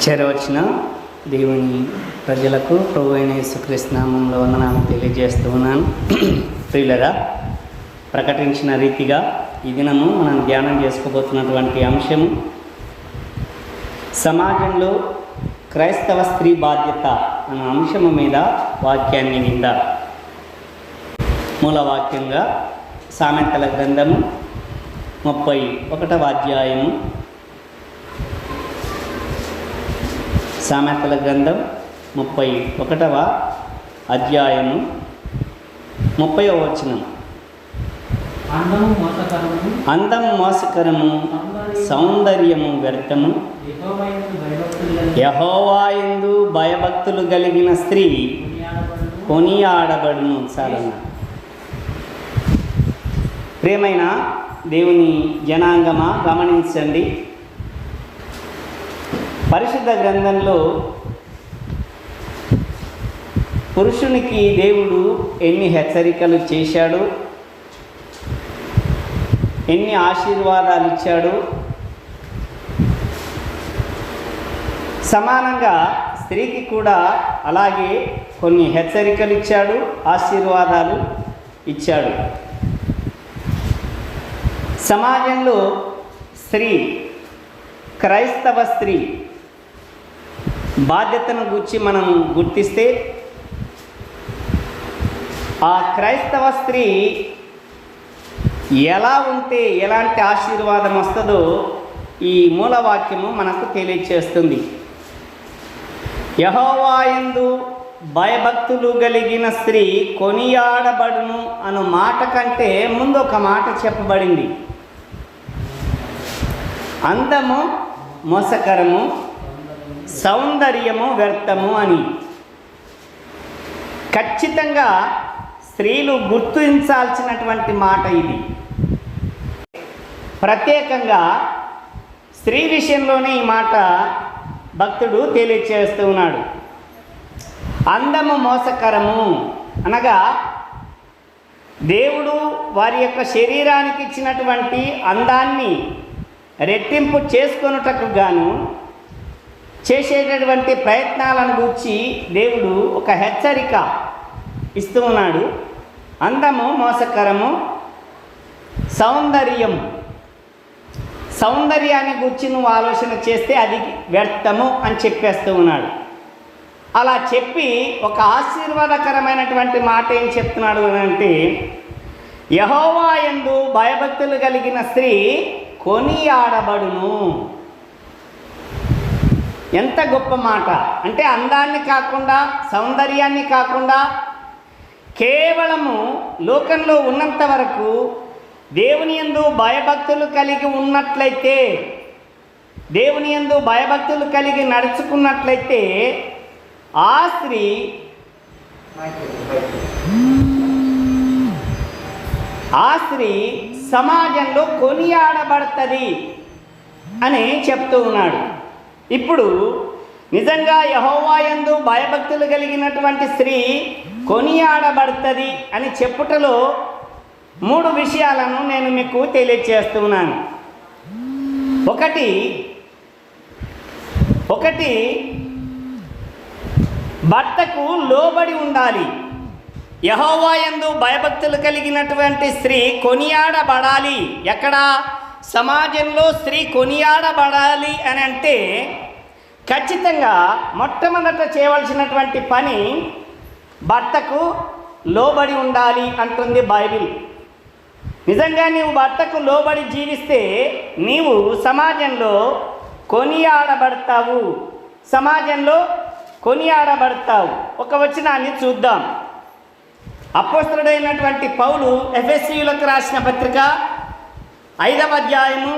చేరవచ్చిన దేవుని ప్రజలకు ప్రభు అయిన యేసుక్రీస్తు నామములో వందనాలు తెలియజేస్తూ ఉన్నాను. ప్రియులరా, ప్రకటించిన రీతిగా ఈ దినము మనం ధ్యానం చేసుకోబోతున్నటువంటి అంశము సమాజంలో క్రైస్తవ స్త్రీ బాధ్యత అనే అంశము మీద వాక్యాన్ని విందాం. మూలవాక్యంగా సామెతల గ్రంథము 31వ అధ్యాయము, సామెతల గ్రంథం 31వ అధ్యాయము 30వ వచనం. అందము మోసకరము, సౌందర్యము వ్యర్థము, యెహోవాయందు భయభక్తులు కలిగిన స్త్రీ కొనియాడబడును. సారన్న ప్రియమైన దేవుని జనాంగమా, గమనించండి. పరిశుద్ధ గ్రంథంలో పురుషునికి దేవుడు ఎన్ని హెచ్చరికలు చేశాడు, ఎన్ని ఆశీర్వాదాలు ఇచ్చాడు, సమానంగా స్త్రీకి కూడా అలాగే కొన్ని హెచ్చరికలు ఇచ్చాడు, ఆశీర్వాదాలు ఇచ్చాడు. సమాజంలో స్త్రీ, క్రైస్తవ స్త్రీ బాధ్యతను గురించి మనం గుర్తిస్తే, ఆ క్రైస్తవ స్త్రీ ఎలా ఉంటే ఎలాంటి ఆశీర్వాదం వస్తుందో ఈ మూలవాక్యము మనకు తెలియచేస్తుంది. యెహోవాయందు భయభక్తులు కలిగిన స్త్రీ కొనియాడబడును అను మాట కంటే ముందు ఒక మాట చెప్పబడింది. అందము మోసకరము, సౌందర్యము వ్యర్థము అని. ఖచ్చితంగా స్త్రీలు గుర్తించాల్సినటువంటి మాట ఇది. ప్రత్యేకంగా స్త్రీ విషయంలోనే ఈ మాట భక్తుడు తెలియచేస్తూ ఉన్నాడు. అందము మోసకరము అనగా దేవుడు వారి యొక్క శరీరానికి ఇచ్చినటువంటి అందాన్ని రెట్టింపు చేసుకొనుటకు గాను చేసేటటువంటి ప్రయత్నాలను గూర్చి దేవుడు ఒక హెచ్చరిక ఇస్తూ ఉన్నాడు. అందము మోసకరము, సౌందర్యాన్ని గూర్చి నువ్వు ఆలోచన చేస్తే అది వ్యర్థము అని చెప్పేస్తూ ఉన్నాడు. అలా చెప్పి ఒక ఆశీర్వాదకరమైనటువంటి మాట ఏం చెప్తున్నాడు అంటే, యెహోవాయందు భయభక్తులు కలిగిన స్త్రీ కొనియాడబడును. ఎంత గొప్ప మాట అంటే, అందాన్ని కాకుండా, సౌందర్యాన్ని కాకుండా, కేవలము లోకంలో ఉన్నంత వరకు దేవుని యందు భయభక్తులు కలిగి ఉన్నట్లయితే, దేవుని యందు భయభక్తులు కలిగి నడుచుకున్నట్లయితే ఆ స్త్రీ సమాజంలో కొనియాడబడుతుంది అని చెప్తూ ఉన్నాడు. ఇప్పుడు నిజంగా యెహోవాయందు భయభక్తులు కలిగినటువంటి స్త్రీ కొనియాడబడుతుంది అని చెప్పుటలో 3 విషయాలను నేను మీకు తెలియచేస్తున్నాను. ఒకటి భర్తకు లోబడి ఉండాలి. యెహోవాయందు భయభక్తులు కలిగినటువంటి స్త్రీ కొనియాడబడాలి. ఎక్కడ? సమాజంలో స్త్రీ కొనియాడబడాలి అని అంటే ఖచ్చితంగా మొట్టమొదట చేయవలసినటువంటి పని భర్తకు లోబడి ఉండాలి అంటుంది బైబిల్. నిజంగా నీవు భర్తకు లోబడి జీవిస్తే నీవు సమాజంలో కొనియాడబడతావు, సమాజంలో కొనియాడబడతావు. ఒక వచనాన్ని చూద్దాం. అపోస్తలుడైనటువంటి పౌలు ఎఫెసీయులకు రాసిన పత్రిక 5వ అధ్యాయము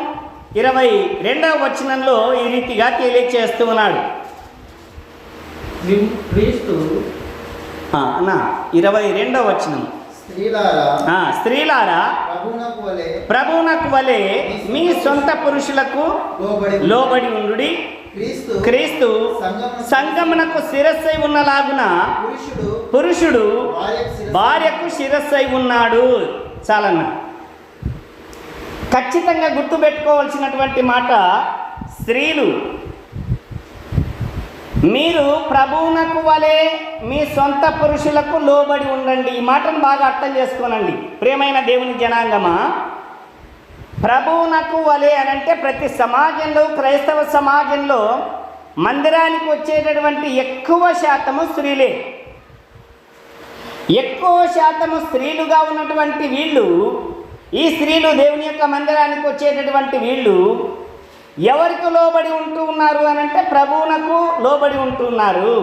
22వ వచనంలో ఈ రీతిగా తెలియచేస్తూ ఉన్నాడు. 22వ వచనం, స్త్రీలారా ప్రభువునకు వలె మీ సొంత పురుషులకు లోబడి ఉండుడి. క్రీస్తు సంగమునకు శిరస్సై ఉన్నలాగున పురుషుడు భార్యకు శిరస్సై ఉన్నాడు. చాలన్న ఖచ్చితంగా గుర్తుపెట్టుకోవాల్సినటువంటి మాట, స్త్రీలు మీరు ప్రభువునకు వలె మీ సొంత పురుషులకు లోబడి ఉండండి. ఈ మాటను బాగా అర్థం చేసుకోనండి ప్రియమైన దేవుని జనాంగమా. ప్రభువునకు వలె అని అంటే ప్రతి సమాజంలో, క్రైస్తవ సమాజంలో మందిరానికి వచ్చేటటువంటి ఎక్కువ శాతము స్త్రీలే. ఎక్కువ శాతము స్త్రీలుగా ఉన్నటువంటి వీళ్ళు, ఈ స్త్రీలు దేవుని యొక్క మందిరానికి వచ్చేటటువంటి వీళ్ళు ఎవరికి లోబడి ఉంటూ ఉన్నారు అని అంటే ప్రభువునకు లోబడి ఉంటున్నారు.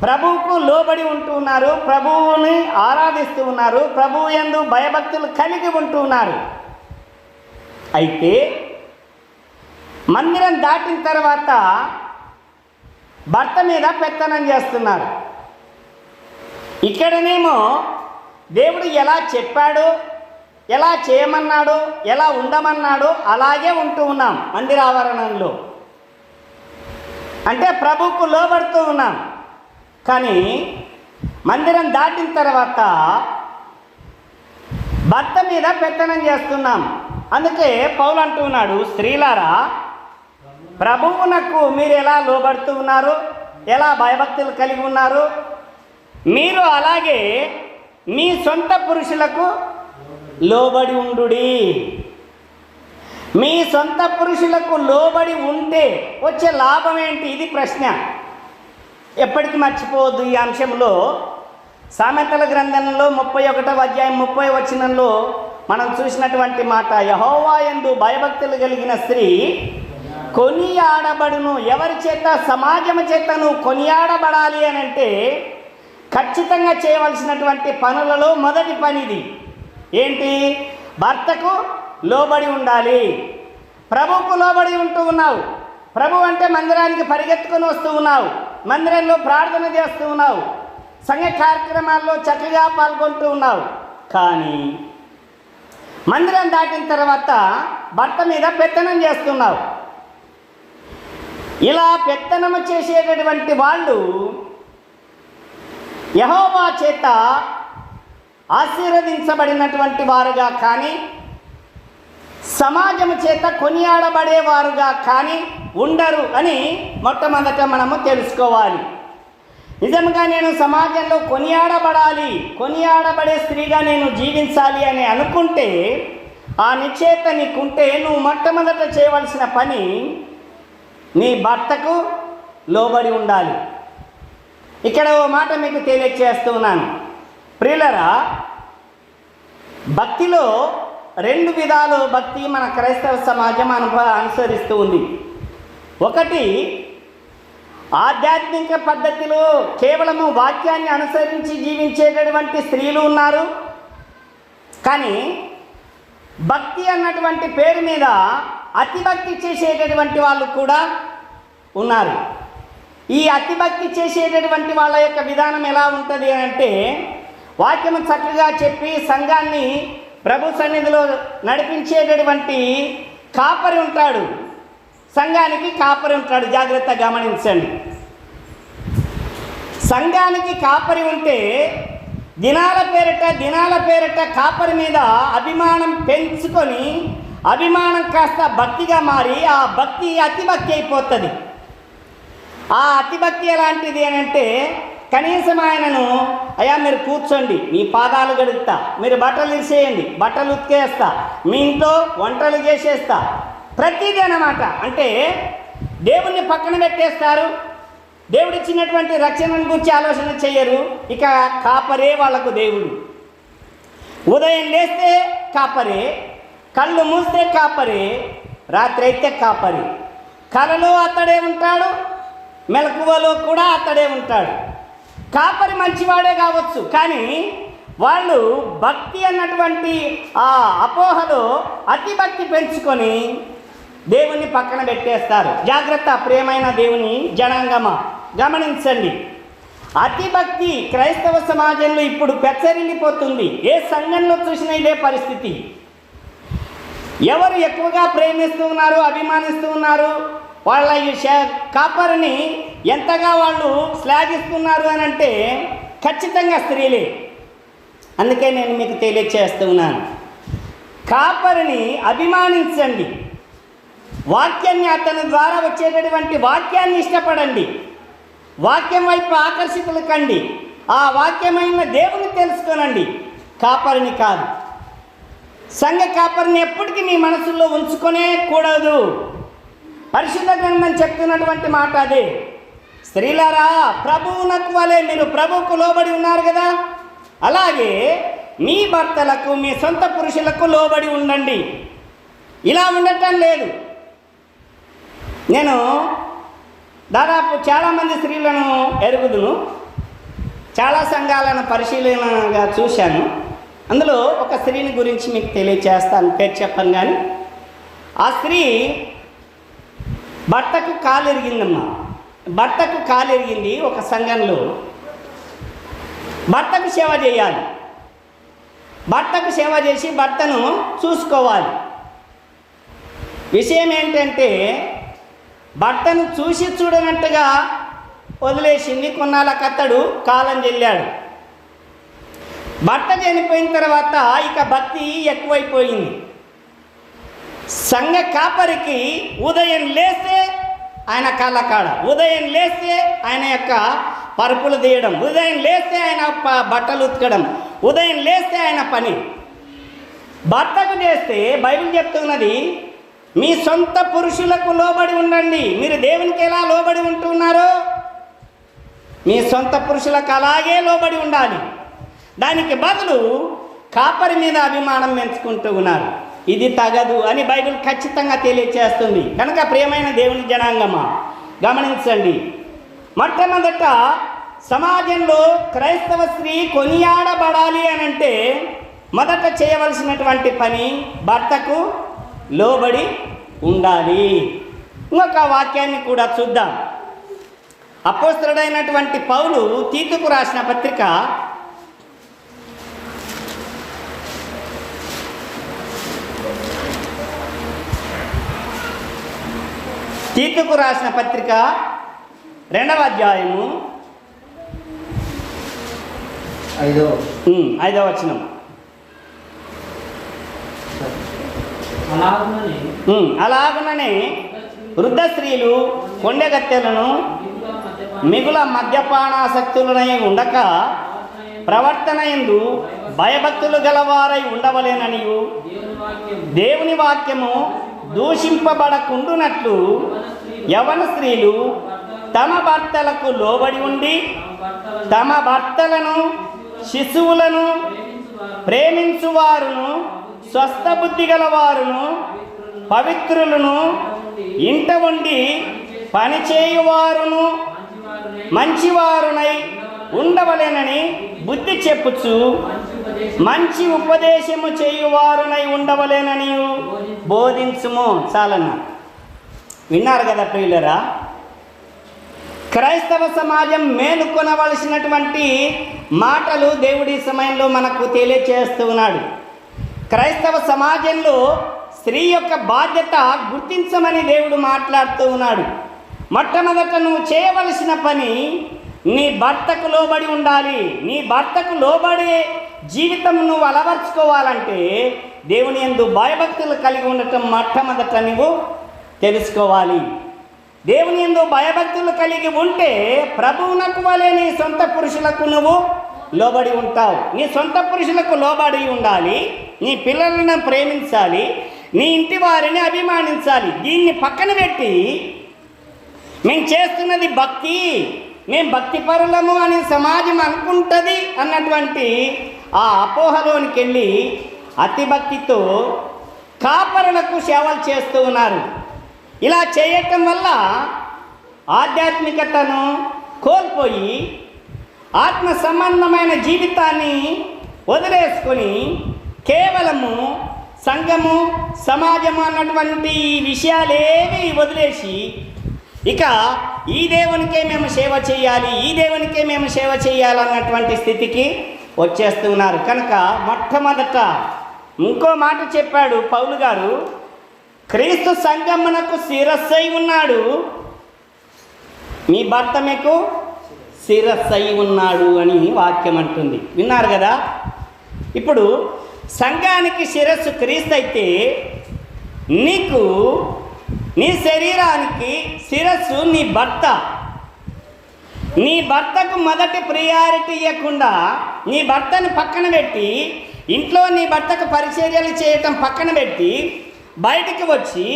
ప్రభువుకు లోబడి ఉంటున్నారు, ప్రభువుని ఆరాధిస్తూ ఉన్నారు, ప్రభువు యందు భయభక్తులు కలిగి ఉంటున్నారు. అయితే మందిరం దాటిన తర్వాత భర్త మీద పెత్తనం చేస్తున్నారు. ఇక్కడనేమో దేవుడు ఎలా చెప్పాడో, ఎలా చేయమన్నాడో, ఎలా ఉండమన్నాడో అలాగే ఉంటూ ఉన్నాం మందిర ఆవరణంలో. అంటే ప్రభువుకు లోబడుతూ ఉన్నాం. కానీ మందిరం దాటిన తర్వాత భర్త మీద పెత్తనం చేస్తున్నాం. అందుకే పౌలు అంటున్నాడు, స్త్రీలారా ప్రభువునకు మీరు ఎలా లోబడుతూ ఉన్నారు, ఎలా భయభక్తులు కలిగి ఉన్నారు, మీరు అలాగే మీ సొంత పురుషులకు లోబడి ఉండుడి. మీ సొంత పురుషులకు లోబడి ఉంటే వచ్చే లాభం ఏంటి? ఇది ప్రశ్న. ఎప్పటికీ మర్చిపోవద్దు ఈ అంశంలో. సామెతల గ్రంథంలో 31వ అధ్యాయం 30వ వచనంలో మనం చూసినటువంటి మాట, యెహోవా యందు భయభక్తులు కలిగిన స్త్రీ కొనియాడబడును. ఎవరి చేత? సమాజం చేత నువ్వు కొనియాడబడాలి అని అంటే ఖచ్చితంగా చేయవలసినటువంటి పనులలో మొదటి పనిది ఏంటి? భర్తకు లోబడి ఉండాలి. ప్రభువుకు లోబడి ఉంటూ ఉన్నావు. ప్రభు అంటే మందిరానికి పరిగెత్తుకొని వస్తూ ఉన్నావు, మందిరంలో ప్రార్థన చేస్తూ ఉన్నావు, సంఘ కార్యక్రమాల్లో చక్కగా పాల్గొంటూ ఉన్నావు. కానీ మందిరం దాటిన తర్వాత భర్త మీద పెత్తనం చేస్తున్నావు. ఇలా పెత్తనము చేసేటటువంటి వాళ్ళు యెహోవా చేత ఆశీర్వదించబడినటువంటి వారుగా కానీ, సమాజము చేత కొనియాడబడేవారుగా కానీ ఉండరు అని మొట్టమొదట మనము తెలుసుకోవాలి. నిజంగా నేను సమాజంలో కొనియాడబడాలి, కొనియాడబడే స్త్రీగా నేను జీవించాలి అని అనుకుంటే, ఆ నిశ్చయిత నీకుంటే నువ్వు మొట్టమొదట చేయవలసిన పని నీ భర్తకు లోబడి ఉండాలి. ఇక్కడ ఓ మాట మీకు తెలియజేస్తున్నాను ప్రియులరా. భక్తిలో రెండు విధాలు భక్తి మన క్రైస్తవ సమాజం అనుసరిస్తూ ఉంది. ఒకటి ఆధ్యాత్మిక పద్ధతిలో కేవలము వాక్యాన్ని అనుసరించి జీవించేటటువంటి స్త్రీలు ఉన్నారు. కానీ భక్తి అన్నటువంటి పేరు మీద అతిభక్తి చేసేటటువంటి వాళ్ళు కూడా ఉన్నారు. ఈ అతిభక్తి చేసేటటువంటి వాళ్ళ యొక్క విధానం ఎలా ఉంటుంది అంటే, వాక్యము చక్కగా చెప్పి సంఘాన్ని ప్రభు సన్నిధిలో నడిపించేటటువంటి కాపరి ఉంటాడు, సంఘానికి కాపరి ఉంటాడు. జాగ్రత్తగా గమనించండి. సంఘానికి కాపరి ఉంటే దినాల పేరిట కాపరి మీద అభిమానం పెంచుకొని, అభిమానం కాస్త భక్తిగా మారి ఆ భక్తి అతిభక్తి అయిపోతుంది. ఆ అతిభక్తి ఎలాంటిది అని అంటే, కనీసం ఆయనను, అయ్యా మీరు కూర్చోండి, మీ పాదాలు గడుగుతా, మీరు బట్టలు తీసేయండి, బట్టలు ఉతికేస్తా, మీ ఇంట్లో వంటలు చేసేస్తా, ప్రతిదీ అన్నమాట. అంటే దేవుణ్ణి పక్కన పెట్టేస్తారు, దేవుడిచ్చినటువంటి రక్షణను గురించి ఆలోచన చేయరు. ఇక కాపరే వాళ్ళకు దేవుడు. ఉదయం లేస్తే కాపరే, కళ్ళు మూస్తే కాపరే, రాత్రి అయితే కాపరి. కలలో అతడే ఉంటాడు, మెలకువలో కూడా అతడే ఉంటాడు. కాపరి మంచివాడే కావచ్చు, కానీ వాళ్ళు భక్తి అన్నటువంటి ఆ అపోహలో అతిభక్తి పెంచుకొని దేవుణ్ణి పక్కన పెట్టేస్తారు. జాగ్రత్త ప్రియమైన దేవుని జనాంగమా, గమనించండి. అతిభక్తి క్రైస్తవ సమాజంలో ఇప్పుడు పెచ్చరిల్లిపోతుంది. ఏ సంఘంలో చూసినా ఇదే పరిస్థితి. ఎవరు ఎక్కువగా ప్రేమిస్తూ ఉన్నారు, అభిమానిస్తూ ఉన్నారు, వాళ్ళ ఈ కాపరిని ఎంతగా వాళ్ళు శ్లాఘిస్తున్నారు అని అంటే ఖచ్చితంగా స్త్రీలే. అందుకే నేను మీకు తెలియచేస్తున్నాను, కాపరిని అభిమానించండి, వాక్యాన్ని, అతని ద్వారా వచ్చేటటువంటి వాక్యాన్ని ఇష్టపడండి. వాక్యం వైపు ఆకర్షితులు కండి, ఆ వాక్యమైన దేవుని తెలుసుకోనండి, కాపరిని కాదు. సంఘ కాపరిని ఎప్పటికీ మీ మనసులో ఉంచుకొనే కూడదు. పరిశుద్ధ గ్రంథం చెప్తున్నటువంటి మాట అదే. స్త్రీలారా, ప్రభువునకు వలె మీరు ప్రభువుకు లోబడి ఉన్నారు కదా, అలాగే మీ భర్తలకు, మీ సొంత పురుషులకు లోబడి ఉండండి. ఇలా ఉండటం లేదు. నేను దాదాపు చాలామంది స్త్రీలను ఎరుగుదును, చాలా సంఘాలను పరిశీలనగా చూశాను. అందులో ఒక స్త్రీని గురించి మీకు తెలియచేస్తాను, పేరు చెప్పను కానీ. ఆ స్త్రీ భర్తకు కాలు ఎరిగిందమ్మా. భర్తకు కాలు ఎరిగింది. ఒక సంఘంలో భర్తకు సేవ చేయాలి, భర్తకు సేవ చేసి భర్తను చూసుకోవాలి. విషయం ఏంటంటే భర్తను చూసి చూడనట్టుగా వదిలేసింది. కొన్నాళ్ళకి అతడు కాలం చెల్లాడు. భర్త చనిపోయిన తర్వాత ఇక భక్తి ఎక్కువైపోయింది. సంఘ కాపరికి ఉదయం లేస్తే ఆయన కళ్ళకాడ, ఉదయం లేస్తే ఆయన యొక్క పరుపులు తీయడం, ఉదయం లేస్తే ఆయన బట్టలు ఉతకడం, ఉదయం లేస్తే ఆయన పని. భర్తకు చేస్తే బైబిల్ చెప్తున్నది, మీ సొంత పురుషులకు లోబడి ఉండండి. మీరు దేవునికి ఎలా లోబడి ఉంటున్నారో మీ సొంత పురుషులకు అలాగే లోబడి ఉండాలి. దానికి బదులు కాపరి మీద అభిమానం పెంచుకుంటూ ఉన్నారు. ఇది తగదు అని బైబిల్ ఖచ్చితంగా తెలియచేస్తుంది. కనుక ప్రియమైన దేవుని జనాంగమా, గమనించండి. మొట్టమొదట సమాజంలో క్రైస్తవ స్త్రీ కొనియాడబడాలి అని అంటే మొదట చేయవలసినటువంటి పని భర్తకు లోబడి ఉండాలి. ఇంకొక వాక్యాన్ని కూడా చూద్దాం. అపోస్తలుడైనటువంటి పౌలు తీతుకు రాసిన పత్రిక 2వ అధ్యాయము 5వ వచనం. అలాగుననే వృద్ధ స్త్రీలు కొండెగత్తెలను మిగుల మద్యపానాసక్తులనై ఉండక ప్రవర్తన యందు భయభక్తులు గలవారై ఉండవలేననియు, దేవుని వాక్యము దూషింపబడకుండునట్లు యవన స్త్రీలు తమ భర్తలకు లోబడి ఉండి తమ భర్తలను శిశువులను ప్రేమించువారును స్వస్థబుద్ధి గలవారును పవిత్రులను ఇంట ఉండి పనిచేయువారును మంచివారునై ఉండవలెనని బుద్ధి చెప్పుచు మంచి ఉపదేశము చేయువారునై ఉండవలెనని బోధించుము. చాలన్న. విన్నారు కదా ప్రియులరా, క్రైస్తవ సమాజం మేలుకొనవలసినటువంటి మాటలు దేవుడి సమయంలో మనకు తెలియచేస్తూ ఉన్నాడు. క్రైస్తవ సమాజంలో స్త్రీ యొక్క బాధ్యత గుర్తించమని దేవుడు మాట్లాడుతూ ఉన్నాడు. మొట్టమొదట నువ్వు చేయవలసిన పని నీ భర్తకు లోబడి ఉండాలి. నీ భర్తకు లోబడే జీవితం నువ్వు అలవర్చుకోవాలంటే దేవుని యందు భయభక్తులు కలిగి ఉండటం మొట్టమొదట నువ్వు తెలుసుకోవాలి. దేవుని యందు భయభక్తులు కలిగి ఉంటే ప్రభువునకు వలె నీ సొంత పురుషులకు నువ్వు లోబడి ఉంటావు. నీ సొంత పురుషులకు లోబడి ఉండాలి, నీ పిల్లలను ప్రేమించాలి, నీ ఇంటి వారిని అభిమానించాలి. దీన్ని పక్కన పెట్టి మేము చేస్తున్నది భక్తి, మేము భక్తి పరులము అని సమాజం అనుకుంటుంది అన్నటువంటి ఆ అపోహలోనికి వెళ్ళి అతి భక్తితో కాపరులకు సేవలు చేస్తూ ఉన్నారు. ఇలా చేయటం వల్ల ఆధ్యాత్మికతను కోల్పోయి ఆత్మ సంబంధమైన జీవితాన్ని వదిలేసుకొని కేవలము సంఘము సమాజము అన్నటువంటి విషయాలేవి వదిలేసి ఇక ఈ దేవునికే మేము సేవ చేయాలి, ఈ దేవునికే మేము సేవ చేయాలన్నటువంటి స్థితికి వచ్చేస్తున్నారు. కనుక మొట్టమొదట ఇంకో మాట చెప్పాడు పౌలు గారు, క్రీస్తు సంఘమునకు శిరస్సై ఉన్నాడు, మీ భర్త మీకు శిరస్సై ఉన్నాడు అని వాక్యం అంటుంది. విన్నారు కదా. ఇప్పుడు సంఘానికి శిరస్సు క్రీస్తు అయితే నీకు నీ శరీరానికి శిరస్సు నీ భర్త. నీ భర్తకు మొదటి ప్రియారిటీ ఇవ్వకుండా నీ భర్తను పక్కన పెట్టి ఇంట్లో నీ భర్తకు పరిచర్యలు చేయటం పక్కన పెట్టి బయటికి వచ్చి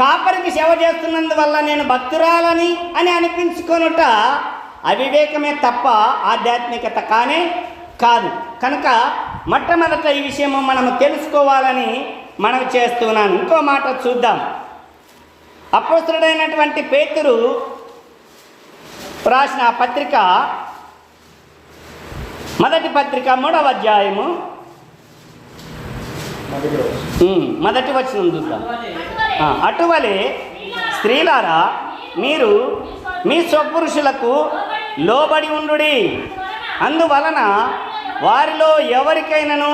కాపరికి సేవ చేస్తున్నందువల్ల నేను భక్తురాలని అని అనిపించుకొనుట అవివేకమే తప్ప ఆధ్యాత్మికత కానే కాదు. కనుక మొట్టమొదట ఈ విషయము మనము తెలుసుకోవాలని మనం చేస్తున్నాను. ఇంకో మాట చూద్దాం. అపోస్తలుడైనటువంటి పేతురు రాసిన పత్రిక మొదటి పత్రిక 3వ అధ్యాయము మొదటి వచనం చూద్దాం. అటువలే స్త్రీలారా మీరు మీ స్వపురుషులకు లోబడి ఉండుడి. అందువలన వారిలో ఎవరికైనాను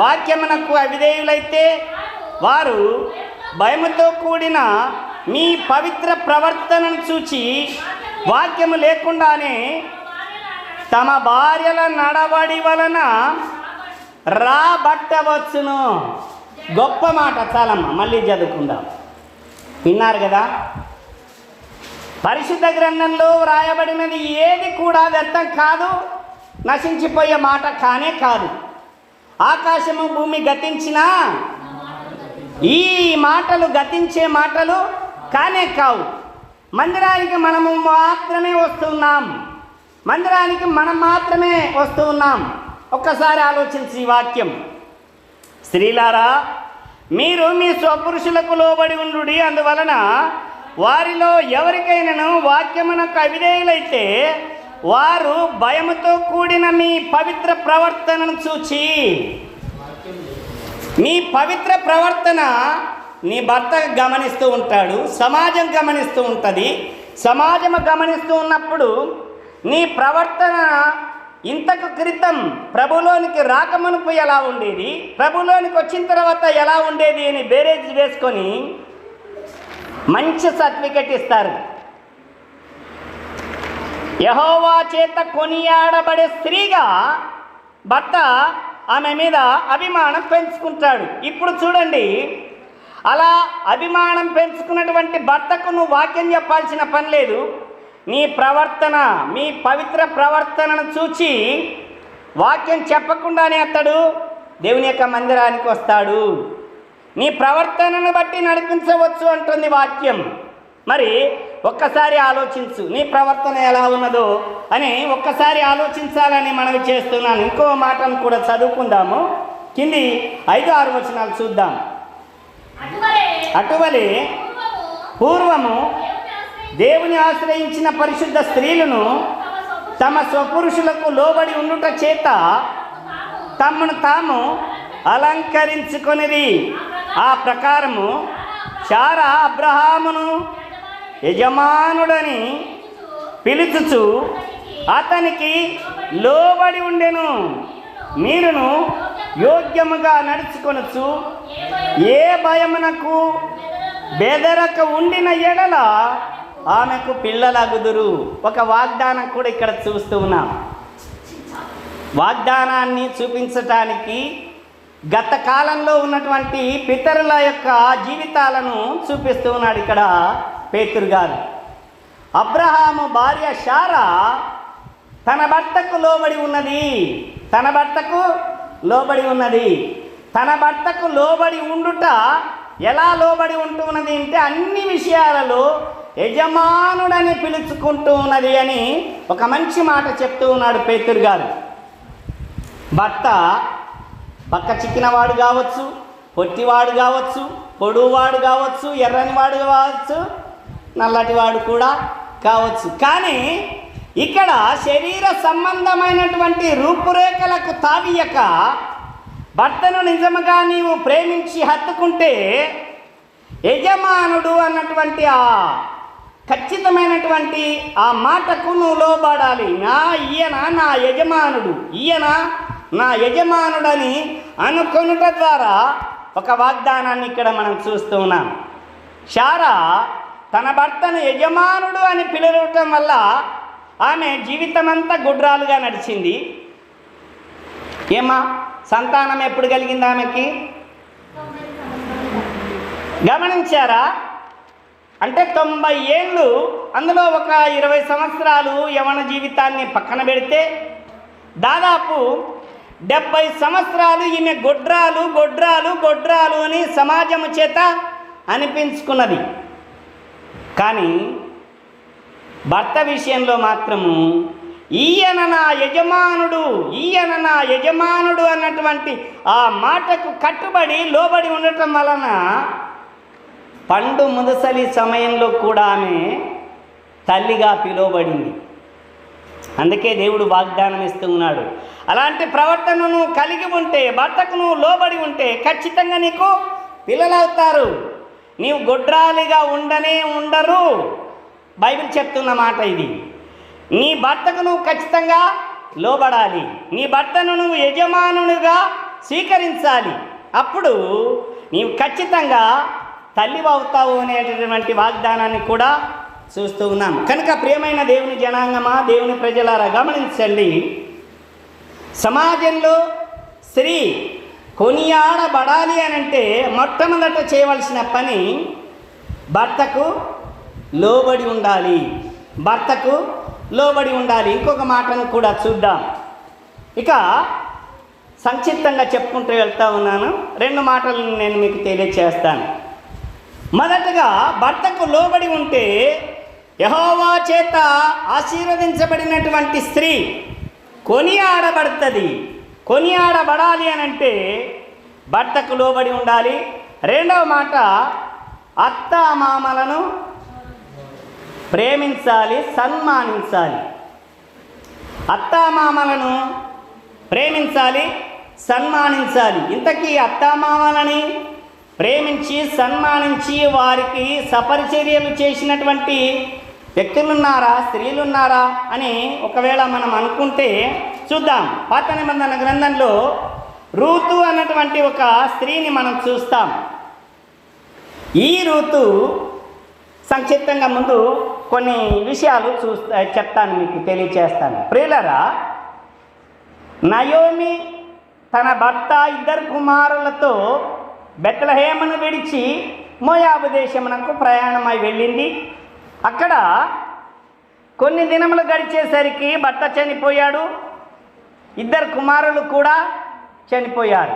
వాక్యమునకు అవిధేయులైతే వారు భయముతో కూడిన మీ పవిత్ర ప్రవర్తనను చూచి వాక్యము లేకుండానే తమ భార్యల నడవడి వలన రాబట్టవచ్చును. గొప్ప మాట చాలమ్మ, మళ్ళీ చదువుకుందాం. విన్నారు కదా, పరిశుద్ధ గ్రంథంలో వ్రాయబడినది ఏది కూడా వ్యర్థం కాదు, నశించిపోయే మాట కానే కాదు. ఆకాశము భూమి గతించినా ఈ మాటలు గతించే మాటలు కానే కావు. మందిరానికి మనము మాత్రమే వస్తున్నాం, మందిరానికి మనం మాత్రమే వస్తున్నాం. ఒక్కసారి ఆలోచించి ఈ వాక్యం, స్త్రీలారా మీరు మీ స్వపురుషులకు లోబడి ఉండుడి. అందువలన వారిలో ఎవరికైనాను వాక్యమునకు అవిధేయులైతే వారు భయముతో కూడిన మీ పవిత్ర ప్రవర్తనను చూచి, మీ పవిత్ర ప్రవర్తన నీ భర్త గమనిస్తూ ఉంటాడు, సమాజం గమనిస్తూ ఉంటుంది. సమాజం గమనిస్తూ ఉన్నప్పుడు నీ ప్రవర్తన ఇంతకు క్రితం ప్రభులోనికి రాకమునుపు ఎలా ఉండేది, ప్రభులోనికి వచ్చిన తర్వాత ఎలా ఉండేది అని బేరేజ్ వేసుకొని మంచి సర్టిఫికెట్ ఇస్తారు. యెహోవా చేత కొనియాడబడే స్త్రీగా భర్త ఆమె మీద అభిమానం పెంచుకుంటాడు. ఇప్పుడు చూడండి, అలా అభిమానం పెంచుకున్నటువంటి భర్తకు నువ్వు వాక్యం చెప్పాల్సిన పని లేదు. నీ ప్రవర్తన, మీ పవిత్ర ప్రవర్తనను చూచి వాక్యం చెప్పకుండానే అతడు దేవుని యొక్క మందిరానికి వస్తాడు. నీ ప్రవర్తనను బట్టి నడిపించవచ్చు అంటుంది వాక్యం. మరి ఒక్కసారి ఆలోచించు, నీ ప్రవర్తన ఎలా ఉన్నదో అని ఒక్కసారి ఆలోచించాలని మనవి చేస్తున్నాను. ఇంకో మాటను కూడా చదువుకుందాము. కింది 5-6 వచనాలు చూద్దాం. అటువలే పూర్వము దేవుని ఆశ్రయించిన పరిశుద్ధ స్త్రీలను తమ స్వపురుషులకు లోబడి ఉండుట చేత తమను తాము అలంకరించుకొనిది. ఆ ప్రకారము శారా అబ్రహామును యజమానుడని పిలుచుచు అతనికి లోబడి ఉండెను. మీరును యోగ్యముగా నడుచుకొనొచ్చు, ఏ భయమునకు బెదరక ఉండిన ఎడల ఆమెకు పిల్లలగుదురు. ఒక వాగ్దానం కూడా ఇక్కడ చూస్తూ ఉన్నాం. వాగ్దానాన్ని చూపించటానికి గత కాలంలో ఉన్నటువంటి పితరుల యొక్క జీవితాలను చూపిస్తూ ఉన్నాడు ఇక్కడ పేతురు గారు. అబ్రహాము భార్య శారా తన భర్తకు లోబడి ఉన్నది, తన భర్తకు లోబడి ఉన్నది. తన భర్తకు లోబడి ఉండుట ఎలా లోబడి ఉంటున్నది అంటే అన్ని విషయాలలో యజమానుడని పిలుచుకుంటూ ఉన్నది అని ఒక మంచి మాట చెప్తూ ఉన్నాడు పేతురు గారు. భర్త పక్క చిక్కినవాడు కావచ్చు, పొట్టివాడు కావచ్చు, పొడువాడు కావచ్చు, ఎర్రనివాడు కావచ్చు, నల్లటివాడు కూడా కావచ్చు. కానీ ఇక్కడ శరీర సంబంధమైనటువంటి రూపురేఖలకు తావియక భర్తను నిజముగా నీవు ప్రేమించి హత్తుకుంటే యజమానుడు అన్నటువంటి ఆ ఖచ్చితమైనటువంటి ఆ మాటకు నువ్వు లోబడాలి. ఈయన నా యజమానుడు, ఈయన నా యజమానుడని అనుకొనుట ద్వారా ఒక వాగ్దానాన్ని ఇక్కడ మనం చూస్తూ ఉన్నాం. శారా తన భర్తను యజమానుడు అని పిలవటం వల్ల ఆమె జీవితమంతా గుడ్రాలుగా నడిచింది. ఏమా సంతానం ఎప్పుడు కలిగింది ఆమెకి? గమనించారా? అంటే 90 ఏళ్ళు అందులో ఒక 20 సంవత్సరాలు యవన జీవితాన్ని పక్కన పెడితే దాదాపు 70 సంవత్సరాలు ఈమె గొడ్రాలు గొడ్రాలు గొడ్రాలు అని సమాజము చేత అనిపించుకున్నది. కానీ భర్త విషయంలో మాత్రము ఈయన నా యజమానుడు, ఈయన నా యజమానుడు అన్నటువంటి ఆ మాటకు కట్టుబడి లోబడి ఉండటం వలన పండు ముదసలి సమయంలో కూడా ఆమె తల్లిగా పిలువబడింది. అందుకే దేవుడు వాగ్దానం ఇస్తూ ఉన్నాడు, అలాంటి ప్రవర్తనను కలిగి ఉంటే, భర్తకు నువ్వు లోబడి ఉంటే ఖచ్చితంగా నీకు పిల్లలవుతారు. నీవు గొడ్రాలిగా ఉండరు. బైబిల్ చెప్తున్న మాట ఇది. నీ భర్తకు నువ్వు ఖచ్చితంగా లోబడాలి. నీ భర్తను నువ్వు యజమానునిగా స్వీకరించాలి. అప్పుడు నీవు ఖచ్చితంగా తల్లి అవుతావు అనేటటువంటి వాగ్దానాన్ని కూడా చూస్తూ ఉన్నాం. కనుక ప్రియమైన దేవుని జనాంగమా, దేవుని ప్రజలారా గమనించండి. సమాజంలో స్త్రీ కొనియాడబడాలి అనంటే మొట్టమొదట చేయవలసిన పని భర్తకు లోబడి ఉండాలి. భర్తకు లోబడి ఉండాలి. ఇంకొక మాటను కూడా చూద్దాం. ఇక సంక్షిప్తంగా చెప్పుకుంటూ వెళ్తా ఉన్నాను. 2 మాటలను నేను మీకు తెలియచేస్తాను. మొదటగా భర్తకు లోబడి ఉంటే యెహోవా చేత ఆశీర్వదించబడినటువంటి స్త్రీ కొనియాడబడుతుంది. కొనియాడబడాలి అనంటే భర్తకు లోబడి ఉండాలి. 2వ మాట, అత్తామామలను ప్రేమించాలి, సన్మానించాలి. అత్తామామలను ప్రేమించాలి, సన్మానించాలి. ఇంతకీ అత్తామామలని ప్రేమించి సన్మానించి వారికి సపరిచర్యలు చేసినటువంటి వ్యక్తులున్నారా, స్త్రీలున్నారా అని ఒకవేళ మనం అనుకుంటే చూద్దాం. పాత నిబంధన గ్రంథంలో రూతు అన్నటువంటి ఒక స్త్రీని మనం చూస్తాం. ఈ రూతు సంక్షిప్తంగా ముందు కొన్ని విషయాలు చెప్తాను, మీకు తెలియచేస్తాను. ప్రియులారా, నయోమి తన భర్త 2 కుమారులతో బెత్లెహేమును విడిచి మోయాబు దేశమునకు ప్రయాణమై వెళ్ళింది. అక్కడ కొన్ని దినములు గడిచేసరికి భర్త చనిపోయాడు. 2 కుమారులు కూడా చనిపోయారు.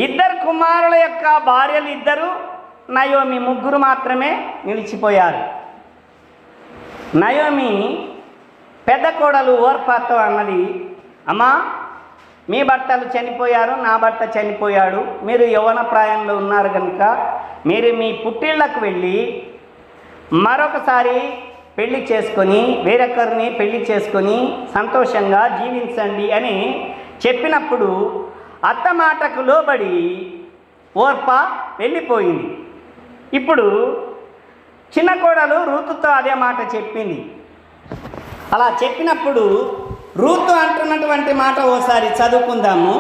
2 కుమారుల యొక్క భార్యలు 2, నయోమి 3 మాత్రమే నిలిచిపోయారు. నయోమి పెద్ద కోడలు ఓర్పాతో అన్నది, అమ్మా, మీ భర్తలు చనిపోయారు, నా భర్త చనిపోయాడు, మీరు యవ్వన ప్రాయంలో ఉన్నారు కనుక మీరు మీ పుట్టిళ్లకు వెళ్ళి మరొకసారి పెళ్లి చేసుకొని వేరొకరిని పెళ్లి చేసుకొని సంతోషంగా జీవించండి అని చెప్పినప్పుడు అత్త మాటకు లోబడి ఓర్ప వెళ్ళిపోయింది. ఇప్పుడు చిన్న కోడలు రూతుతో అదే మాట చెప్పింది. అలా చెప్పినప్పుడు రూతు అంటున్నటువంటి మాట ఓసారి చదువుకుందాము.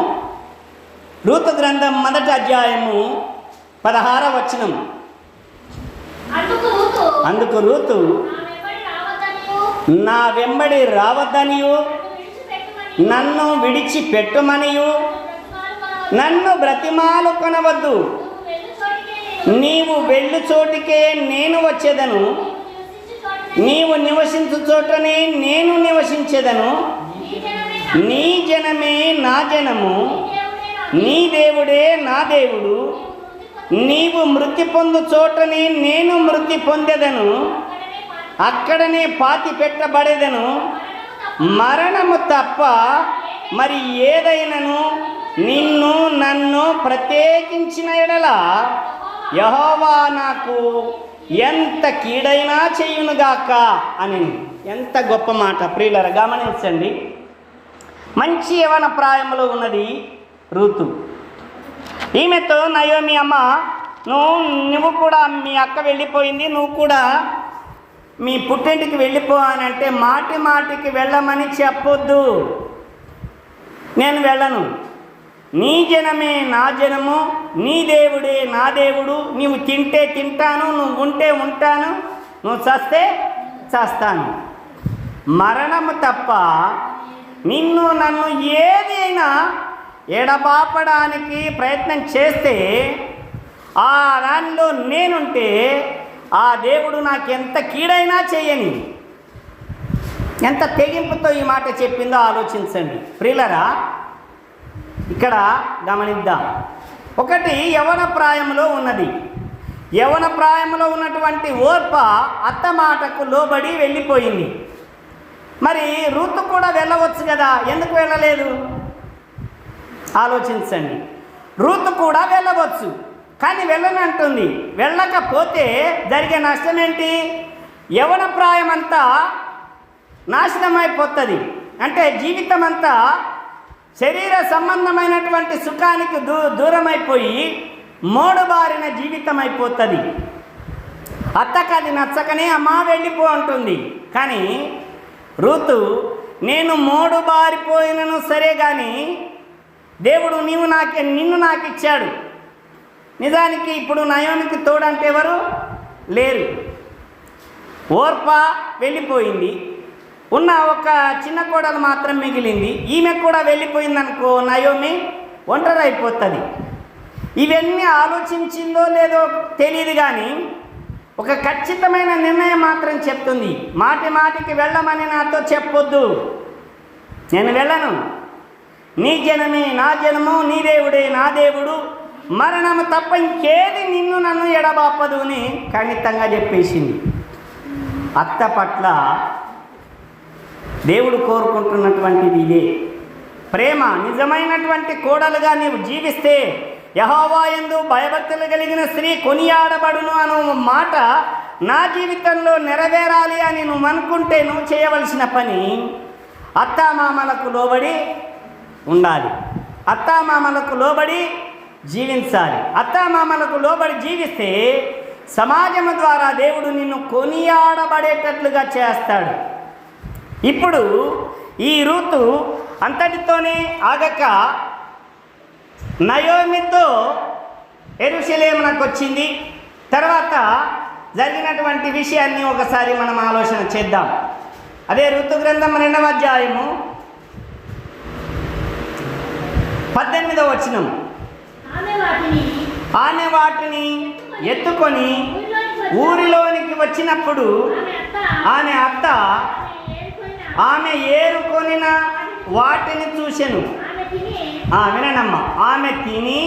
రూతు గ్రంథం 1వ అధ్యాయము 16వ వచనం. అందుకు రూతు, నా వెంబడి రావద్దనియు నన్ను విడిచిపెట్టుమనియు నన్ను బ్రతిమాలు కొనవద్దు, నీవు వెళ్ళు చోటికే నేను వచ్చేదను, నీవు నివసించు చోటనే నేను నివసించేదను, నీ జనమే నా జనము, నీ దేవుడే నా దేవుడు, నీవు మృతి పొందు చోటనే నేను మృతి పొందెదను, అక్కడనే పాతి పెట్టబడేదను, మరణము తప్ప మరి ఏదైనను నిన్ను నన్ను ప్రత్యేకించిన ఎడల యెహోవా నాకు ఎంత కీడైనా చేయునుగాక అని. ఎంత గొప్ప మాట ప్రియులారా, గమనించండి. మంచి యవన ప్రాయంలో ఉన్నది రూతు. ఈమెతో నయోమి, అమ్మ, నువ్వు కూడా మీ అక్క వెళ్ళిపోయింది, నువ్వు కూడా మీ పుట్టింటికి వెళ్ళిపో అని అంటే మాటి మాటికి వెళ్ళమని చెప్పొద్దు. నేను వెళ్ళను, నీ జనమే నా జనము, నీ దేవుడే నా దేవుడు, నీవు తింటే తింటాను, నువ్వు ఉంటే ఉంటాను, నువ్వు చస్తే చస్తాను, మరణము తప్ప నిన్ను నన్ను ఏదైనా ఎడబాపడానికి ప్రయత్నం చేస్తే ఆ దానిలో నేనుంటే ఆ దేవుడు నాకెంత కీడైనా చేయని. ఎంత తెగింపుతో ఈ మాట చెప్పిందో ఆలోచించండి ప్రియులరా. ఇక్కడ గమనిద్దాం. ఒకటి యవ్వన ప్రాయంలో ఉన్నది. యవ్వన ప్రాయంలో ఉన్నటువంటి ఓర్ప అత్త మాటకు లోబడి వెళ్ళిపోయింది. మరి రూతు కూడా వెళ్ళవచ్చు కదా, ఎందుకు వెళ్ళలేదు? ఆలోచించండి. రూతు కూడా వెళ్ళవచ్చు, కానీ వెళ్ళనంటుంది. వెళ్ళకపోతే జరిగే నష్టం ఏంటి? యవ్వన ప్రాయం అంతా నాశనమైపోతుంది. అంటే జీవితం అంతా శరీర సంబంధమైనటువంటి సుఖానికి దూరమైపోయి మోడుబారిన జీవితం అయిపోతుంది. అత్తకు అది నచ్చకనే అమ్మా వెళ్ళిపో అంటుంది. కానీ రూతు, నేను మోడుబారిపోయినను సరే కానీ దేవుడు నిన్ను నాకు ఇచ్చాడు. నిజానికి ఇప్పుడు నయోమికి తోడంటే ఎవరు లేరు. ఓర్ప వెళ్ళిపోయింది, ఉన్న ఒక చిన్న కోడలు మాత్రం మిగిలింది. ఈమె కూడా వెళ్ళిపోయిందనుకో నయోమి ఒంటరి అయిపోతుంది. ఇవన్నీ ఆలోచించిందో లేదో తెలియదు, కానీ ఒక ఖచ్చితమైన నిర్ణయం మాత్రం చెప్తుంది. మాటి మాటికి వెళ్ళమని నాతో చెప్పొద్దు, నేను వెళ్ళను. నీ జనమే నా జనము, నీ దేవుడే నా దేవుడు, మరణము తప్ప ఇంకేది నన్ను ఎడబాపదు అని ఖండితంగా చెప్పేసింది. అత్త పట్ల దేవుడు కోరుకుంటున్నటువంటిది ఇదే. ప్రేమ. నిజమైనటువంటి కోడలుగా నీవు జీవిస్తే యెహోవా యందు భయభక్తులు కలిగిన స్త్రీ కొనియాడబడును అను మాట నా జీవితంలో నెరవేరాలి అని నువ్వు అనుకుంటే నువ్వు చేయవలసిన పని అత్తామామలకు లోబడి ఉండాలి. అత్తామామలకు లోబడి జీవించాలి. అత్తామామలకు లోబడి జీవిస్తే సమాజం ద్వారా దేవుడు నిన్ను కొనియాడబడేటట్లుగా చేస్తాడు. ఇప్పుడు ఈ రూతు అంతటితోనే ఆగక నయోమితో యెరూషలేమునకు వచ్చింది. తర్వాత జరిగినటువంటి విషయాన్ని ఒకసారి మనం ఆలోచన చేద్దాం. అదే ఋతు గ్రంథం 2వ అధ్యాయము 18వ వచనం. ఆమె వాటిని ఎత్తుకొని ఊరిలోనికి వచ్చినప్పుడు ఆమె అత్త ఆమె ఏరుకొనిన వాటిని చూసెను. విననమ్మా. ఆమె తిని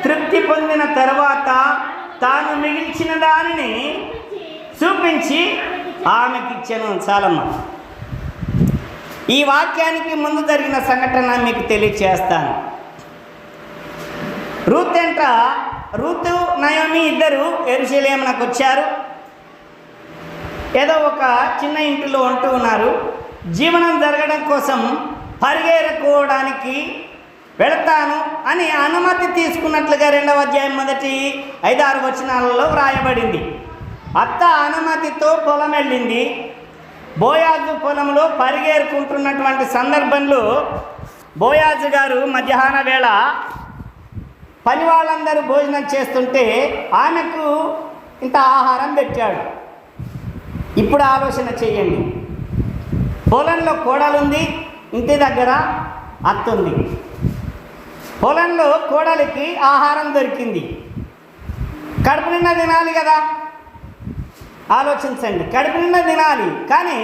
తృప్తి పొందిన తర్వాత తాను మిగిల్చిన దానిని చూపించి ఆమెకిచ్చెను. చాలమ్మా. ఈ వాక్యానికి ముందు జరిగిన సంఘటన మీకు తెలియచేస్తాను. రూతు నయోమి ఇద్దరు యెరూషలేమునకు వచ్చారు. ఏదో ఒక చిన్న ఇంటిలో ఉంటూ ఉన్నారు. జీవనం జరగడం కోసం పరిగెరుకోవడానికి వెళతాను అని అనుమతి తీసుకున్నట్లుగా 2వ అధ్యాయం మొదటి 5-6 వచనాలలో వ్రాయబడింది. అత్త అనుమతితో పొలం వెళ్ళింది. బోయాజు పొలంలో పరిగెరుకుంటున్నటువంటి సందర్భంలో బోయాజు గారు మధ్యాహ్న వేళ పని వాళ్ళందరూ భోజనం చేస్తుంటే ఆమెకు ఇంత ఆహారం పెట్టాడు. ఇప్పుడు ఆలోచన చేయండి. పొలంలో కోడలుంది, ఇంటి దగ్గర అత్తుంది. పొలంలో కోడలికి ఆహారం దొరికింది. కడుపు నిండా తినాలి కదా, ఆలోచించండి. కడుపు నిండా తినాలి, కానీ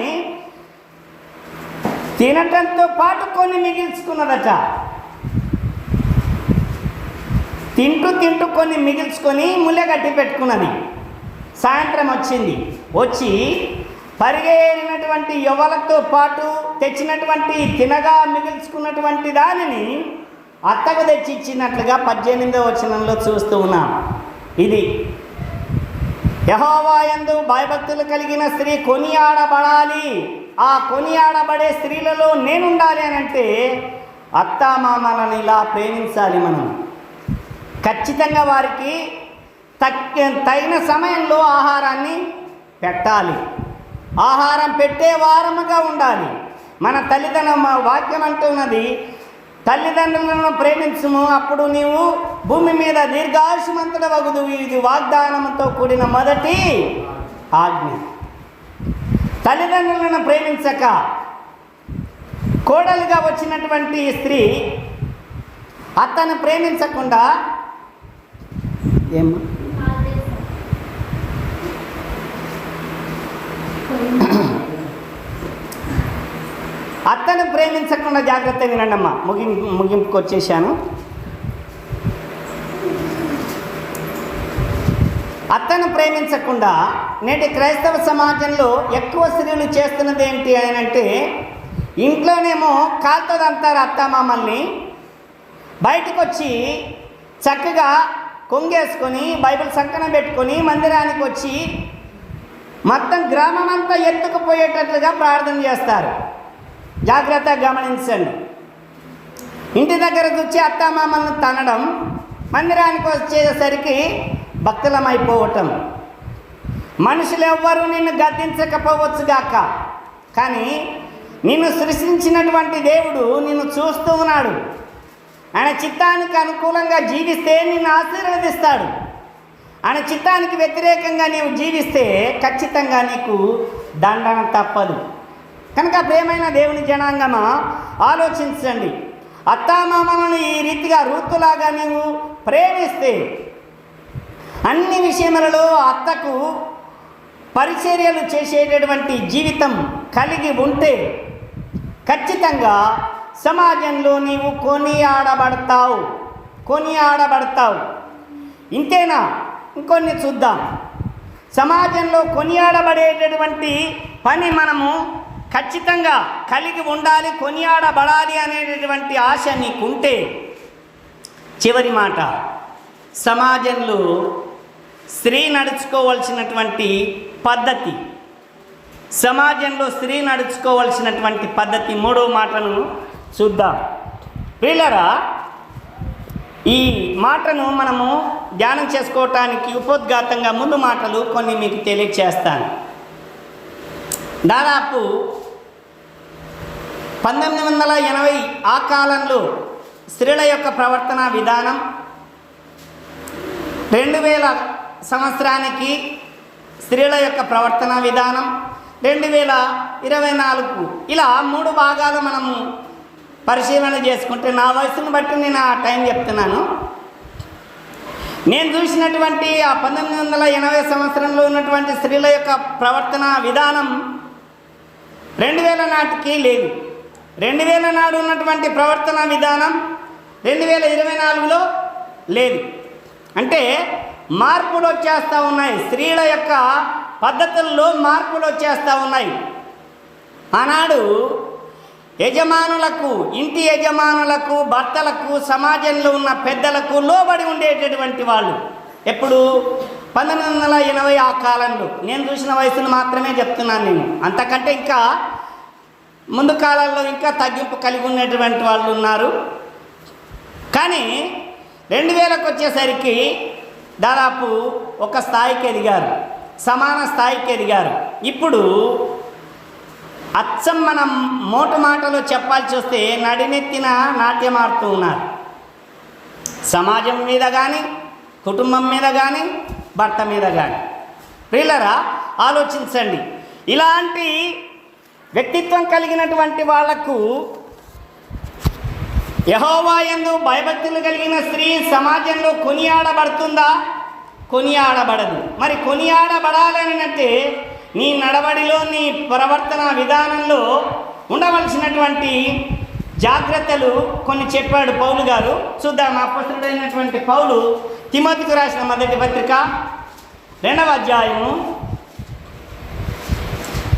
తినటంతో పాటు కొన్ని మిగిల్చుకున్నదట. తింటూ కొన్ని మిగిల్చుకొని ముల్లెగట్టి పెట్టుకున్నది. సాయంత్రం వచ్చి పరిగెరినటువంటి యువలతో పాటు తెచ్చినటువంటి తినగా మిగిల్చుకున్నటువంటి దానిని అత్తకు తెచ్చి ఇచ్చినట్లుగా 18వ వచనంలో చూస్తూ ఉన్నాం. ఇది యెహోవా యందు భయభక్తులు కలిగిన స్త్రీ కొనియాడబడాలి. ఆ కొనియాడబడే స్త్రీలలో నేనుండాలి అని అంటే అత్తామామలను ఇలా ప్రేమించాలి. మనం ఖచ్చితంగా వారికి తగిన సమయంలో ఆహారాన్ని పెట్టాలి. ఆహారం పెట్టే వారముగా ఉండాలి. మన వాక్యం అంటున్నది, తల్లిదండ్రులను ప్రేమించుము, అప్పుడు నీవు భూమి మీద దీర్ఘాయుష్మంతుడవగుదు. ఇది వాగ్దానంతో కూడిన మొదటి ఆజ్ఞ. తల్లిదండ్రులను ప్రేమించక కోడలుగా వచ్చినటువంటి స్త్రీ అతను ప్రేమించకుండా అత్తను ప్రేమించకుండా జాగ్రత్త వినండి అమ్మా, ముగింపుకు వచ్చేసాను. అత్తను ప్రేమించకుండా నేటి క్రైస్తవ సమాజంలో ఎక్కువ స్త్రీలు చేస్తున్నది ఏంటి అని అంటే, ఇంట్లోనేమో కాలుతో తంతారు అత్తమామల్ని, బయటకు వచ్చి చక్కగా కొంగేసుకొని బైబిల్ సంకన పెట్టుకొని మందిరానికి వచ్చి మొత్తం గ్రామం అంతా ఎత్తుకుపోయేటట్లుగా ప్రార్థన చేస్తారు. జాగ్రత్తగా గమనించండి. ఇంటి దగ్గర వచ్చి అత్తామామలను తనడం, మందిరానికి వచ్చేసరికి భక్తులమైపోవటం. మనుషులు ఎవ్వరూ నిన్ను గద్దించకపోవచ్చుగాక, కానీ నిన్ను సృష్టించినటువంటి దేవుడు నిన్ను చూస్తూ ఉన్నాడు. ఆయన చిత్తానికి అనుకూలంగా జీవిస్తే నిన్ను ఆశీర్వదిస్తాడు. ఆయన చిత్తానికి వ్యతిరేకంగా నీవు జీవిస్తే ఖచ్చితంగా నీకు దండన తప్పదు. కనుక ప్రియమైన దేవుని జనాంగమా, ఆలోచించండి. అత్తామామలను ఈ రీతిగా రూతులాగా నీవు ప్రేమిస్తే, అన్ని విషయములలో అత్తకు పరిచర్యలు చేసేటటువంటి జీవితం కలిగి ఉంటే ఖచ్చితంగా సమాజంలో నీవు కొనియాడబడతావు. ఇంతేనా? ఇంకొన్ని చూద్దాం. సమాజంలో కొనియాడబడేటటువంటి పని మనము ఖచ్చితంగా కలిగి ఉండాలి, కొనియాడబడాలి అనేటటువంటి ఆశ నీకుంటే, చివరి మాట, సమాజంలో స్త్రీ నడుచుకోవాల్సినటువంటి పద్ధతి, మూడో మాటను చూద్దాం. ప్రియులారా, ఈ మాటను మనము ధ్యానం చేసుకోవటానికి ఉపోద్ఘాతంగా ముందు మాటలు కొన్ని మీకు తెలియచేస్తాను. దాదాపు 1980 ఆ కాలంలో స్త్రీల యొక్క ప్రవర్తన విధానం, 2000 సంవత్సరానికి స్త్రీల యొక్క ప్రవర్తన విధానం, 2024 ఇలా 3 భాగాలు మనము పరిశీలన చేసుకుంటే, నా వయసును బట్టి నేను ఆ టైం చెప్తున్నాను. నేను చూసినటువంటి ఆ 1980 సంవత్సరంలో ఉన్నటువంటి స్త్రీల యొక్క ప్రవర్తన విధానం 2000 నాటికి లేదు. 2000 నాడు ఉన్నటువంటి ప్రవర్తన విధానం 2024లో లేదు. అంటే మార్పులు వచ్చేస్తూ ఉన్నాయి. స్త్రీల యొక్క పద్ధతుల్లో మార్పులు వచ్చేస్తూ ఉన్నాయి. ఆనాడు యజమానులకు, ఇంటి యజమానులకు, భర్తలకు, సమాజంలో ఉన్న పెద్దలకు లోబడి ఉండేటటువంటి వాళ్ళు. ఎప్పుడు? 1980 ఆ కాలంలో. నేను చూసిన వయసును మాత్రమే చెప్తున్నాను నేను. అంతకంటే ఇంకా ముందు కాలాల్లో ఇంకా తగ్గింపు కలిగి ఉన్నటువంటి వాళ్ళు ఉన్నారు. కానీ 2000కు వచ్చేసరికి దాదాపు ఒక స్థాయికి ఎదిగారు, సమాన స్థాయికి ఎదిగారు. ఇప్పుడు అచ్చం మనం మోటు మాటలో చెప్పాల్సి వస్తే నడినెత్తిన నాట్యమాడుతూ ఉన్నారు. సమాజం మీద కానీ, కుటుంబం మీద కానీ, భర్త మీద కానీ. ప్రియులారా, ఆలోచించండి. ఇలాంటి వ్యక్తిత్వం కలిగినటువంటి వాళ్లకు యెహోవా యందు భయభక్తులు కలిగిన స్త్రీ సమాజంలో కొనియాడబడుతుందా? కొనియాడబడదు. మరి కొనియాడబడాలని అంటే నీ నడవడిలో, నీ ప్రవర్తన విధానంలో ఉండవలసినటువంటి జాగ్రత్తలు కొన్ని చెప్పాడు పౌలు గారు. చూద్దాం. అపొస్తలుడైనటువంటి పౌలు తిమోతికి రాసిన మొదటి పత్రిక 2వ అధ్యాయము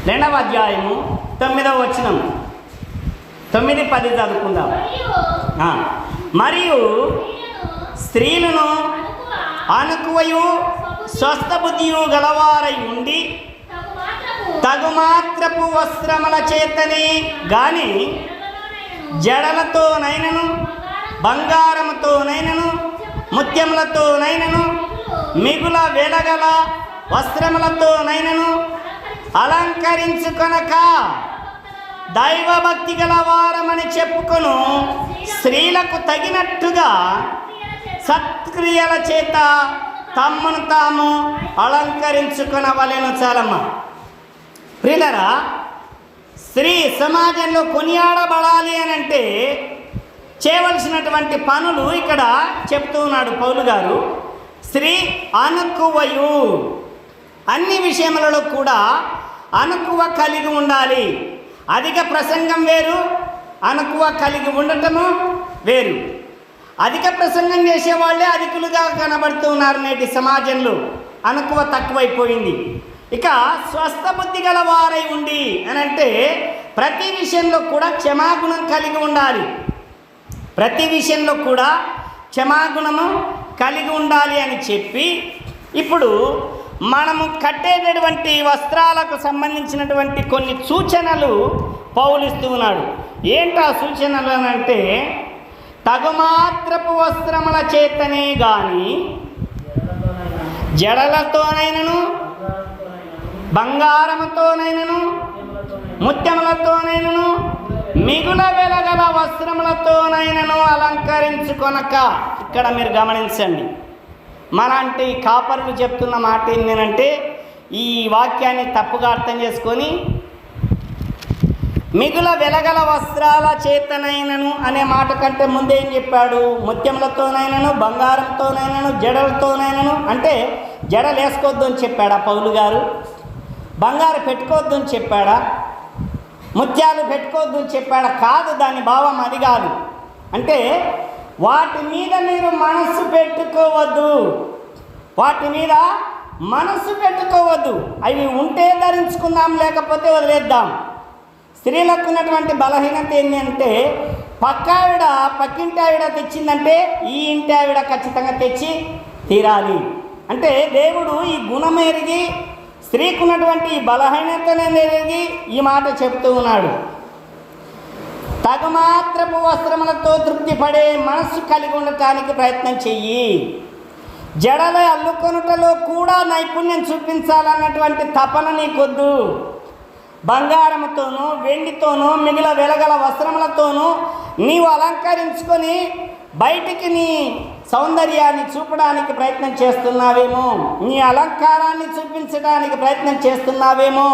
9వ వచనం, 9-10 చదువుకుందాం. మరియు స్త్రీలను అనుకువయు స్వస్థ బుద్ధియు గలవారై ఉండి తగుమాత్రపు వస్త్రముల చేతని గాని జడలతోనైనను, బంగారముతోనైనను, ముత్యములతోనైనను, మిగుల వెలగల వస్త్రములతోనైనను అలంకరించుకొనక దైవభక్తి గల వారమని చెప్పుకొను స్త్రీలకు తగినట్టుగా సత్క్రియల చేత తమ్మును తాము అలంకరించుకొనవలెను. చాలమ్మ. ప్రియులారా, స్త్రీ సమాజంలో కొనియాడబడాలి అని అంటే చేయవలసినటువంటి పనులు ఇక్కడ చెప్తూ ఉన్నాడు పౌలు గారు. స్త్రీ అనుకువయు, అన్ని విషయములలో కూడా అనుకువ కలిగి ఉండాలి. అధిక ప్రసంగం వేరు, అణకువ కలిగి ఉండటము వేరు. అధిక ప్రసంగం చేసేవాళ్ళే అధికులుగా కనబడుతున్నారు నేటి సమాజంలో. అణకువ తక్కువైపోయింది. ఇక స్వస్థ బుద్ధి గల వారై ఉండి అని అంటే ప్రతి విషయంలో కూడా క్షమాగుణం కలిగి ఉండాలి. ప్రతి విషయంలో కూడా క్షమాగుణము కలిగి ఉండాలి అని చెప్పి ఇప్పుడు మనము కట్టేటటువంటి వస్త్రాలకు సంబంధించినటువంటి కొన్ని సూచనలు పౌలిస్తూ ఉన్నాడు. ఏంటా సూచనలు అని అంటే, తగుమాత్రపు వస్త్రముల చేతనే గాని జడలతోనైనను బంగారముతోనైనను ముత్యములతోనైనను మిగుల వెలగల వస్త్రములతోనైనను అలంకరించుకొనక. ఇక్కడ మీరు గమనించండి, మనంటే కాపరులు చెప్తున్న మాట ఏంటంటే, ఈ వాక్యాన్ని తప్పుగా అర్థం చేసుకొని మిగుల వెలగల వస్త్రాల చేతనైనను అనే మాట కంటే ముందేం చెప్పాడు? ముత్యములతోనైనను బంగారంతోనైనను జడలతోనైనను. అంటే జడలు వేసుకోవద్దు అని చెప్పాడా పౌలు గారు? బంగారం పెట్టుకోవద్దు అని చెప్పాడా? ముత్యాలు పెట్టుకోవద్దు అని చెప్పాడా? కాదు, దాని భావం అది కాదు. అంటే వాటి మీద మీరు మనస్సు పెట్టుకోవద్దు, వాటి మీద మనస్సు పెట్టుకోవద్దు. అవి ఉంటే ధరించుకుందాం, లేకపోతే వదిలేద్దాం. స్త్రీలకు ఉన్నటువంటి బలహీనత ఏంటంటే, పక్కింటి ఆవిడ తెచ్చిందంటే ఈ ఇంటి ఆవిడ ఖచ్చితంగా తెచ్చి తీరాలి. అంటే దేవుడు ఈ గుణం ఎరిగి, స్త్రీకి ఉన్నటువంటి ఈ బలహీనతను ఎరిగి ఈ మాట చెప్తూ ఉన్నాడు. తగుమాత్రపు వస్త్రములతో తృప్తి పడే మనస్సు కలిగి ఉండటానికి ప్రయత్నం చెయ్యి. జడల అల్లుకొనుటలో కూడా నైపుణ్యం చూపించాలన్నటువంటి తపన నీకొద్దు. బంగారముతోనూ వెండితోనూ మిగిలిన వెలగల వస్త్రములతోనూ నీవు అలంకరించుకొని బయటికి నీ సౌందర్యాన్ని చూపడానికి ప్రయత్నం చేస్తున్నావేమో, నీ అలంకారాన్ని చూపించడానికి ప్రయత్నం చేస్తున్నావేమో.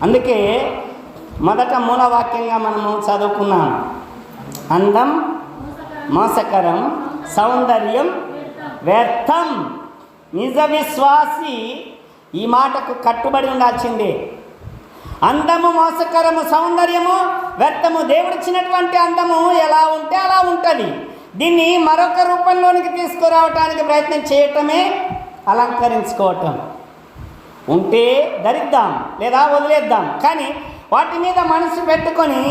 అందుకే మొదట మూలవాక్యంగా మనము చదువుకున్నాం, అందం మోసకరం, సౌందర్యం వ్యర్థం. నిజ విశ్వాసి ఈ మాటకు కట్టుబడి ఉండాల్సిందే. అందము మోసకరము, సౌందర్యము వ్యర్థము. దేవుడిచ్చినటువంటి అందము ఎలా ఉంటే అలా ఉంటుంది. దీన్ని మరొక రూపంలోనికి తీసుకురావటానికి ప్రయత్నం చేయటమే అలంకరించుకోవటం. ఉంటే ధరిద్దాం, లేదా వదిలేద్దాం. కానీ వాటి మీద మనసు పెట్టుకొని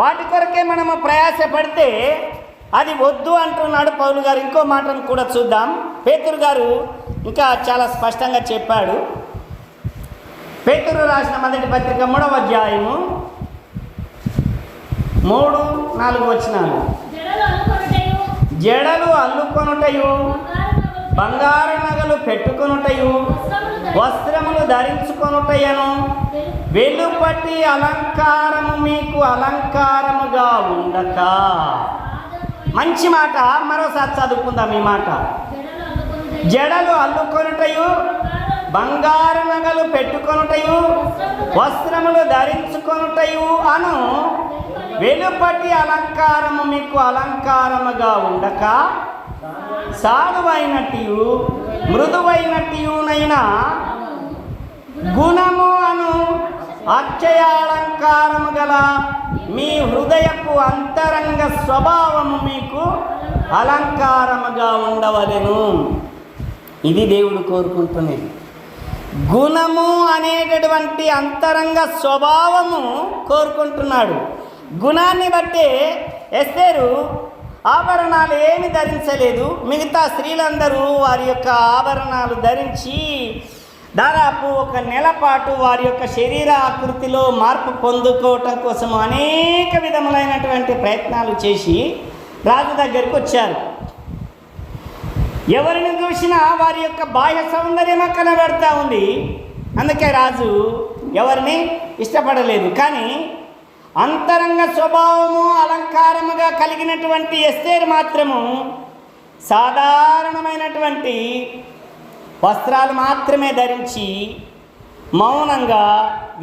వాటి కొరకే మనము ప్రయాసపడితే అది వద్దు అంటున్నాడు పౌలు గారు. ఇంకో మాటను కూడా చూద్దాం. పేతురు గారు ఇంకా చాలా స్పష్టంగా చెప్పాడు. పేతురు రాసిన మొదటి పత్రిక 3వ అధ్యాయము 3-4 వచనాలు. జడలు అల్లుకొనుటయు, బంగారు నగలు పెట్టుకొనుటయు, వస్త్రములు ధరించుకొనుటయను వెలుపటి అలంకారము మీకు అలంకారముగా ఉండక. మంచి మాట, మరోసారి చదువుకుందాం ఈ మాట. జడలు అల్లుకొనుటయు, బంగారు నగలు పెట్టుకొనుటయు, వస్త్రములు ధరించుకొనుటయు అను వెలుపటి అలంకారము మీకు అలంకారముగా ఉండక, సాధువైనట్టు మృదువైనట్టునైనా గుణము అను అక్షయాలంకారము గల మీ హృదయపు అంతరంగ స్వభావము మీకు అలంకారముగా ఉండవలెను. ఇది దేవుడు కోరుకుంటున్నది. గుణము అనేటటువంటి అంతరంగ స్వభావము కోరుకుంటున్నాడు. గుణాన్ని బట్టే ఎస్తేరు ఆభరణాలు ఏమి ధరించలేదు. మిగతా స్త్రీలందరూ వారి యొక్క ఆభరణాలు ధరించి దాదాపు 1 నెల పాటు వారి యొక్క శరీర ఆకృతిలో మార్పు పొందుకోవటం కోసం అనేక విధములైనటువంటి ప్రయత్నాలు చేసి రాజు దగ్గరికి వచ్చారు. ఎవరిని చూసినా వారి యొక్క బాహ్య సౌందర్యం కనబడతా ఉంది. అందుకే రాజు ఎవరిని ఇష్టపడలేదు. కానీ అంతరంగ స్వభావము అలంకారముగా కలిగినటువంటి ఎస్తేరు మాత్రము సాధారణమైనటువంటి వస్త్రాలు మాత్రమే ధరించి మౌనంగా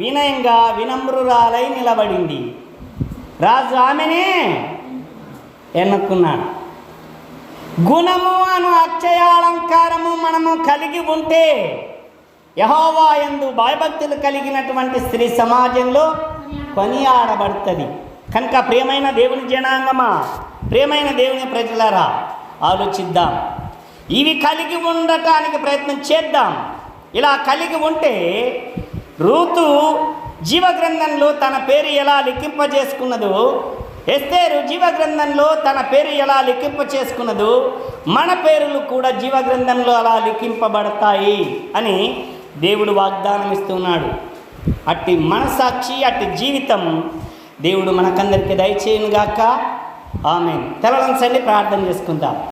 వినయంగా వినమ్రురాలై నిలబడింది. రాజు ఆమెనే ఎన్నుకున్నాడు. గుణము అను అక్షయాలంకారము మనము కలిగి ఉంటే యెహోవా యందు భయభక్తులు కలిగినటువంటి స్త్రీ సమాజంలో కొనియాడబడుతుంది. కనుక ప్రియమైన దేవుని జనాంగమా, ప్రియమైన దేవుని ప్రజలారా, ఆలోచిద్దాం. ఇవి కలిగి ఉండటానికి ప్రయత్నం చేద్దాం. ఇలా కలిగి ఉంటే రూతు జీవగ్రంథంలో తన పేరు ఎలా లిఖింపజేసుకున్నదో, ఎస్తేరు జీవగ్రంథంలో తన పేరు ఎలా లిఖింపచేసుకున్నదో, మన పేర్లు కూడా జీవగ్రంథంలో అలా లిఖింపబడతాయి అని దేవుడు వాగ్దానం ఇస్తున్నాడు. అట్టి మనసాక్షి, అట్టి జీవితం దేవుడు మనకందరికీ దయచేయునుగాక. ఆమేన్. తలవంచండి, ప్రార్థన చేసుకుందాం.